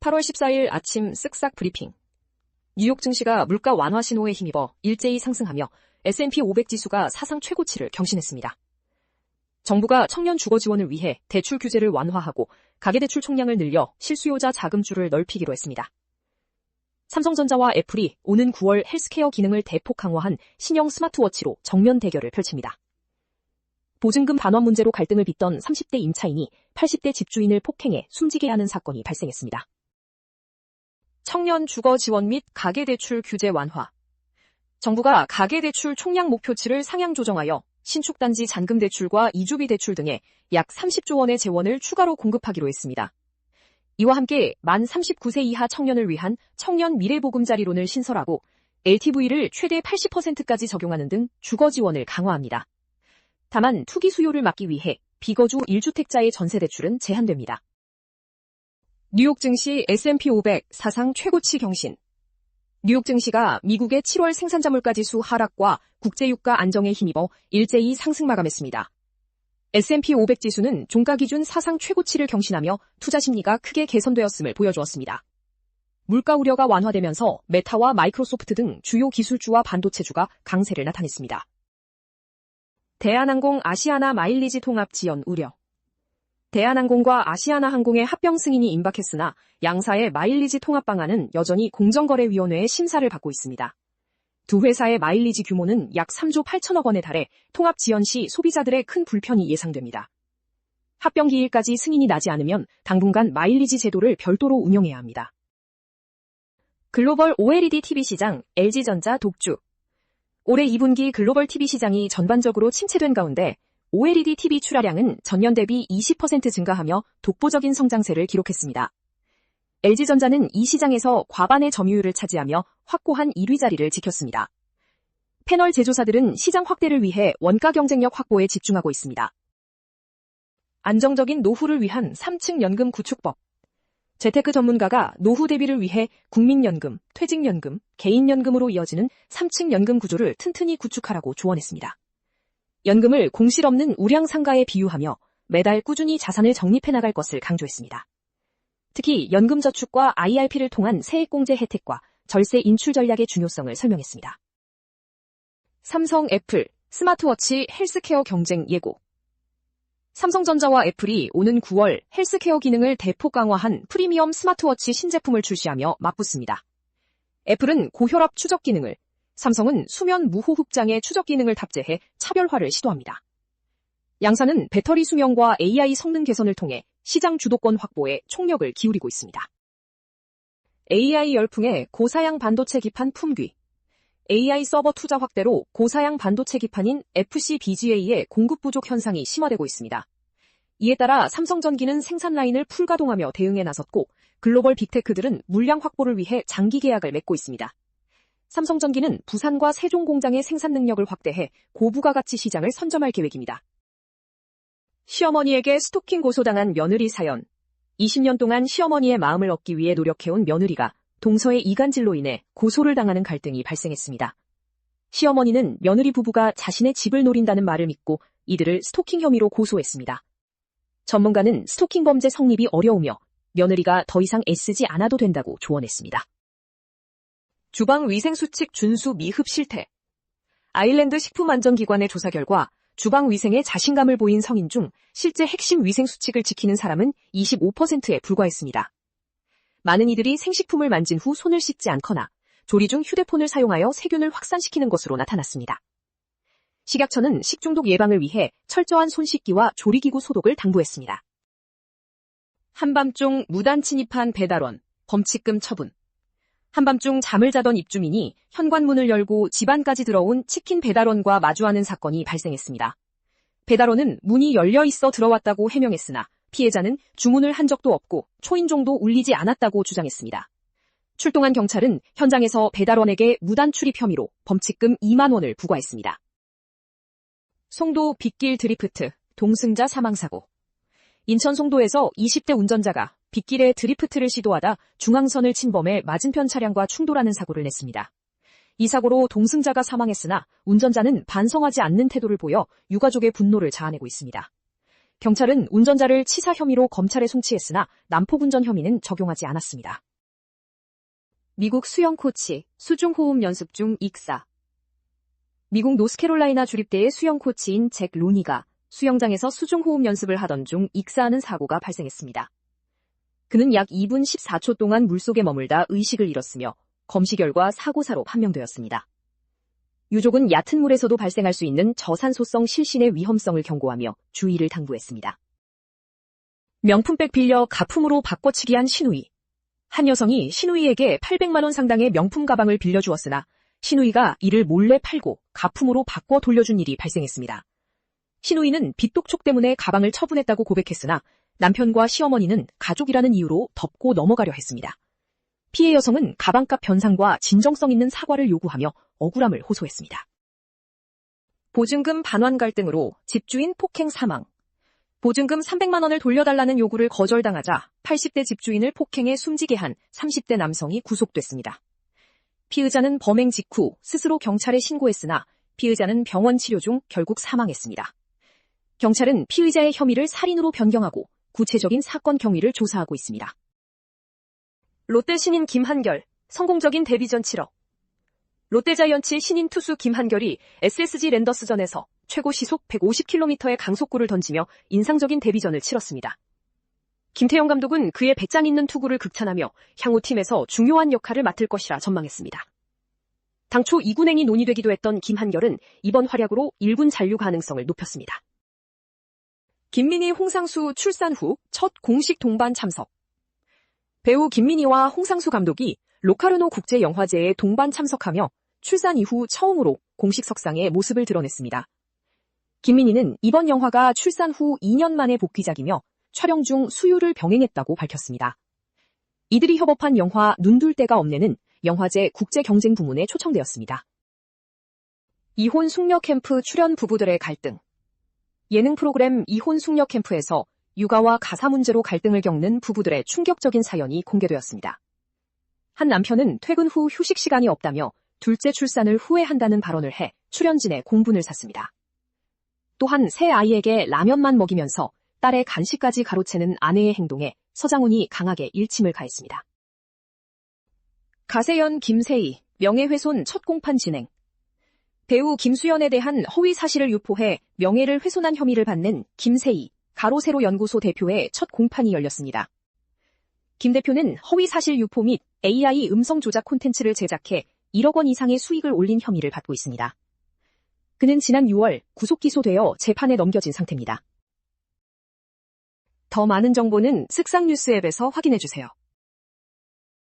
8월 14일 아침 쓱싹 브리핑. 뉴욕 증시가 물가 완화 신호에 힘입어 일제히 상승하며 S&P 500 지수가 사상 최고치를 경신했습니다. 정부가 청년 주거 지원을 위해 대출 규제를 완화하고 가계대출 총량을 늘려 실수요자 자금줄을 넓히기로 했습니다. 삼성전자와 애플이 오는 9월 헬스케어 기능을 대폭 강화한 신형 스마트워치로 정면 대결을 펼칩니다. 보증금 반환 문제로 갈등을 빚던 30대 임차인이 80대 집주인을 폭행해 숨지게 하는 사건이 발생했습니다. 청년 주거 지원 및 가계대출 규제 완화. 정부가 가계대출 총량 목표치를 상향 조정하여 신축단지 잔금대출과 이주비 대출 등에 약 30조 원의 재원을 추가로 공급하기로 했습니다. 이와 함께 만 39세 이하 청년을 위한 청년 미래보금자리론을 신설하고 LTV를 최대 80%까지 적용하는 등 주거 지원을 강화합니다. 다만 투기 수요를 막기 위해 비거주 1주택자의 전세대출은 제한됩니다. 뉴욕 증시 S&P 500 사상 최고치 경신. 뉴욕 증시가 미국의 7월 생산자물가지수 하락과 국제유가 안정에 힘입어 일제히 상승 마감했습니다. S&P 500 지수는 종가 기준 사상 최고치를 경신하며 투자 심리가 크게 개선되었음을 보여주었습니다. 물가 우려가 완화되면서 메타와 마이크로소프트 등 주요 기술주와 반도체주가 강세를 나타냈습니다. 대한항공 아시아나 마일리지 통합 지연 우려. 대한항공과 아시아나항공의 합병 승인이 임박했으나 양사의 마일리지 통합 방안은 여전히 공정거래위원회의 심사를 받고 있습니다. 두 회사의 마일리지 규모는 약 3조 8천억 원에 달해 통합 지연 시 소비자들의 큰 불편이 예상됩니다. 합병 기일까지 승인이 나지 않으면 당분간 마일리지 제도를 별도로 운영해야 합니다. 글로벌 OLED TV 시장 LG전자 독주. 올해 2분기 글로벌 TV 시장이 전반적으로 침체된 가운데 OLED TV 출하량은 전년 대비 20% 증가하며 독보적인 성장세를 기록했습니다. LG전자는 이 시장에서 과반의 점유율을 차지하며 확고한 1위 자리를 지켰습니다. 패널 제조사들은 시장 확대를 위해 원가 경쟁력 확보에 집중하고 있습니다. 안정적인 노후를 위한 3층 연금 구축법. 재테크 전문가가 노후 대비를 위해 국민연금, 퇴직연금, 개인연금으로 이어지는 3층 연금 구조를 튼튼히 구축하라고 조언했습니다. 연금을 공실 없는 우량 상가에 비유하며 매달 꾸준히 자산을 적립해 나갈 것을 강조했습니다. 특히 연금저축과 IRP를 통한 세액공제 혜택과 절세 인출 전략의 중요성을 설명했습니다. 삼성, 애플, 스마트워치 헬스케어 경쟁 예고. 삼성전자와 애플이 오는 9월 헬스케어 기능을 대폭 강화한 프리미엄 스마트워치 신제품을 출시하며 맞붙습니다. 애플은 고혈압 추적 기능을, 삼성은 수면 무호흡장애 추적 기능을 탑재해 차별화를 시도합니다. 양사는 배터리 수명과 AI 성능 개선을 통해 시장 주도권 확보에 총력을 기울이고 있습니다. AI 열풍에 고사양 반도체 기판 품귀. AI 서버 투자 확대로 고사양 반도체 기판인 FCBGA의 공급 부족 현상이 심화되고 있습니다. 이에 따라 삼성전기는 생산 라인을 풀가동하며 대응에 나섰고 글로벌 빅테크들은 물량 확보를 위해 장기 계약을 맺고 있습니다. 삼성전기는 부산과 세종 공장의 생산 능력을 확대해 고부가가치 시장을 선점할 계획입니다. 시어머니에게 스토킹 고소당한 며느리 사연. 20년 동안 시어머니의 마음을 얻기 위해 노력해온 며느리가 동서의 이간질로 인해 고소를 당하는 갈등이 발생했습니다. 시어머니는 며느리 부부가 자신의 집을 노린다는 말을 믿고 이들을 스토킹 혐의로 고소했습니다. 전문가는 스토킹 범죄 성립이 어려우며 며느리가 더 이상 애쓰지 않아도 된다고 조언했습니다. 주방 위생수칙 준수 미흡 실태. 아일랜드 식품안전기관의 조사 결과 주방 위생에 자신감을 보인 성인 중 실제 핵심 위생수칙을 지키는 사람은 25%에 불과했습니다. 많은 이들이 생식품을 만진 후 손을 씻지 않거나 조리 중 휴대폰을 사용하여 세균을 확산시키는 것으로 나타났습니다. 식약처는 식중독 예방을 위해 철저한 손 씻기와 조리기구 소독을 당부했습니다. 한밤중 무단 침입한 배달원, 범칙금 처분. 한밤중 잠을 자던 입주민이 현관문을 열고 집 안까지 들어온 치킨 배달원과 마주하는 사건이 발생했습니다. 배달원은 문이 열려 있어 들어왔다고 해명했으나 피해자는 주문을 한 적도 없고 초인종도 울리지 않았다고 주장했습니다. 출동한 경찰은 현장에서 배달원에게 무단 출입 혐의로 범칙금 2만 원을 부과했습니다. 송도 빗길 드리프트, 동승자 사망사고. 인천 송도에서 20대 운전자가 빗길에 드리프트를 시도하다 중앙선을 침범해 맞은편 차량과 충돌하는 사고를 냈습니다. 이 사고로 동승자가 사망했으나 운전자는 반성하지 않는 태도를 보여 유가족의 분노를 자아내고 있습니다. 경찰은 운전자를 치사 혐의로 검찰에 송치했으나 난폭운전 혐의는 적용하지 않았습니다. 미국 수영 코치, 수중호흡 연습 중 익사. 미국 노스캐롤라이나 주립대의 수영 코치인 잭 로니가 수영장에서 수중호흡 연습을 하던 중 익사하는 사고가 발생했습니다. 그는 약 2분 14초 동안 물속에 머물다 의식을 잃었으며 검시 결과 사고사로 판명되었습니다. 유족은 얕은 물에서도 발생할 수 있는 저산소성 실신의 위험성을 경고하며 주의를 당부했습니다. 명품백 빌려 가품으로 바꿔치기 한 신우이. 한 여성이 신우이에게 800만 원 상당의 명품 가방을 빌려주었으나 신우이가 이를 몰래 팔고 가품으로 바꿔 돌려준 일이 발생했습니다. 신우이는 빚독촉 때문에 가방을 처분했다고 고백했으나 남편과 시어머니는 가족이라는 이유로 덮고 넘어가려 했습니다. 피해 여성은 가방값 변상과 진정성 있는 사과를 요구하며 억울함을 호소했습니다. 보증금 반환 갈등으로 집주인 폭행 사망. 보증금 300만 원을 돌려달라는 요구를 거절당하자 80대 집주인을 폭행해 숨지게 한 30대 남성이 구속됐습니다. 피의자는 범행 직후 스스로 경찰에 신고했으나 피의자는 병원 치료 중 결국 사망했습니다. 경찰은 피의자의 혐의를 살인으로 변경하고 구체적인 사건 경위를 조사하고 있습니다. 롯데 신인 김한결, 성공적인 데뷔전 7억. 롯데자이언츠 신인 투수 김한결이 SSG 랜더스전에서 최고 시속 150km의 강속구를 던지며 인상적인 데뷔전을 치렀습니다. 김태형 감독은 그의 배짱 있는 투구를 극찬하며 향후 팀에서 중요한 역할을 맡을 것이라 전망했습니다. 당초 2군행이 논의되기도 했던 김한결은 이번 활약으로 1군 잔류 가능성을 높였습니다. 김민희, 홍상수 출산 후 첫 공식 동반 참석. 배우 김민희와 홍상수 감독이 로카르노 국제영화제에 동반 참석하며 출산 이후 처음으로 공식 석상에 모습을 드러냈습니다. 김민희는 이번 영화가 출산 후 2년 만의 복귀작이며 촬영 중 수유를 병행했다고 밝혔습니다. 이들이 협업한 영화 눈둘 데가 없네는 영화제 국제경쟁 부문에 초청되었습니다. 이혼 숙녀 캠프 출연 부부들의 갈등. 예능 프로그램 이혼 숙녀 캠프에서 육아와 가사 문제로 갈등을 겪는 부부들의 충격적인 사연이 공개되었습니다. 한 남편은 퇴근 후 휴식 시간이 없다며 둘째 출산을 후회한다는 발언을 해 출연진의 공분을 샀습니다. 또한 새 아이에게 라면만 먹이면서 딸의 간식까지 가로채는 아내의 행동에 서장훈이 강하게 일침을 가했습니다. 가세연, 김세희, 명예훼손 첫 공판 진행. 배우 김수현에 대한 허위 사실을 유포해 명예를 훼손한 혐의를 받는 김세희, 가로세로 연구소 대표의 첫 공판이 열렸습니다. 김 대표는 허위 사실 유포 및 AI 음성 조작 콘텐츠를 제작해 1억 원 이상의 수익을 올린 혐의를 받고 있습니다. 그는 지난 6월 구속 기소되어 재판에 넘겨진 상태입니다. 더 많은 정보는 쓱싹 뉴스 앱에서 확인해주세요.